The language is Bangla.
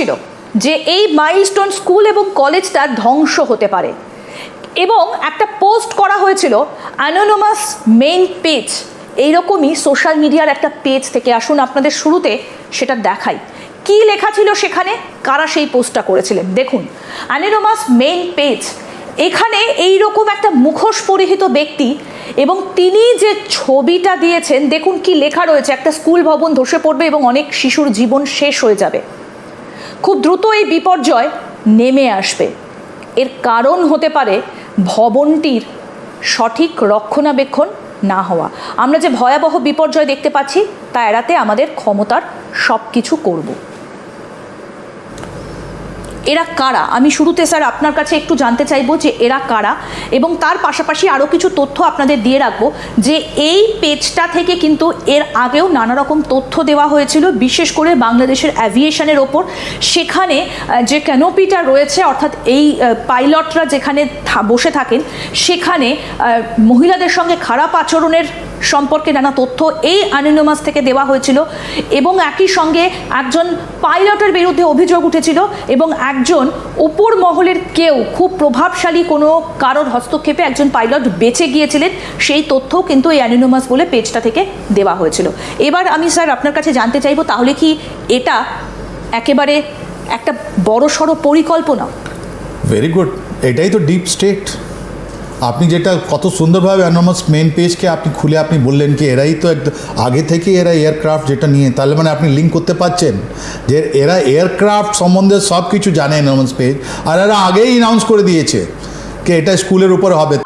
হচ্ছিল যে এই মাইলস্টোন স্কুল এবং কলেজটা ধ্বংস হতে পারে, এবং একটা পোস্ট করা হয়েছিল অ্যানোনিমাস মেইন পেজ, এইরকমই সোশ্যাল মিডিয়ার একটা পেজ থেকে। আসুন আপনাদের শুরুতে সেটা দেখাই কি লেখা ছিল সেখানে, কারা সেই পোস্টটা করেছিলেন। দেখুন, অ্যানোনিমাস মেইন পেজ, এখানে এইরকম একটা মুখোশ পরিহিত ব্যক্তি এবং তিনি যে ছবিটা দিয়েছেন, দেখুন কি লেখা রয়েছে, একটা স্কুল ভবন ধসে পড়বে এবং অনেক শিশুর জীবন শেষ হয়ে যাবে, খুব দ্রুত এই বিপর্যয় নেমে আসবে। এর কারণ হতে পারে ভবনটির সঠিক রক্ষণাবেক্ষণ না হওয়া। আমরা যে ভয়াবহ বিপর্যয় দেখতে পাচ্ছি তা এড়াতে আমাদের ক্ষমতার সব কিছু করব। এরা কারা? আমি শুরুতে স্যার আপনার কাছে একটু জানতে চাইবো যে এরা কারা, এবং তার পাশাপাশি আরও কিছু তথ্য আপনাদের দিয়ে রাখবো যে এই পেজটা থেকে কিন্তু এর আগেও নানা রকম তথ্য দেওয়া হয়েছিল, বিশেষ করে বাংলাদেশের অ্যাভিয়েশনের ওপর। সেখানে যে ক্যানোপিটা রয়েছে, অর্থাৎ এই পাইলটরা যেখানে বসে থাকেন, সেখানে মহিলাদের সঙ্গে খারাপ আচরণের সম্পর্কে নানা তথ্য এই অ্যানোনিমাস থেকে দেওয়া হয়েছিল, এবং একই সঙ্গে একজন পাইলটের বিরুদ্ধে অভিযোগ উঠেছিল, এবং একজন উপর মহলের কেউ খুব প্রভাবশালী কোনো কারোর হস্তক্ষেপে একজন পাইলট বেঁচে গিয়েছিলেন, সেই তথ্যও কিন্তু এই অ্যানোনিমাস বলে পেজটা থেকে দেওয়া হয়েছিল। এবার আমি স্যার আপনার কাছে জানতে চাইবো, তাহলে কি এটা একেবারে একটা বড়সড় পরিকল্পনা? ভেরি গুড, এটাই তো ডিপ স্টেট। আপনি যেটা কত সুন্দরভাবে অ্যানোনিমাস মেইন পেজকে আপনি খুলে আপনি বললেন কি এরাই তো একদম আগে থেকে এরা এয়ারক্রাফট যেটা নিয়ে, তাহলে মানে আপনি লিঙ্ক করতে পারছেন যে এরা এয়ারক্রাফট সম্বন্ধে সব কিছু জানে অ্যানোনিমাস পেজ, আর এরা আগেই অ্যানাউন্স করে দিয়েছে কি এটা স্কুলের উপর হবে।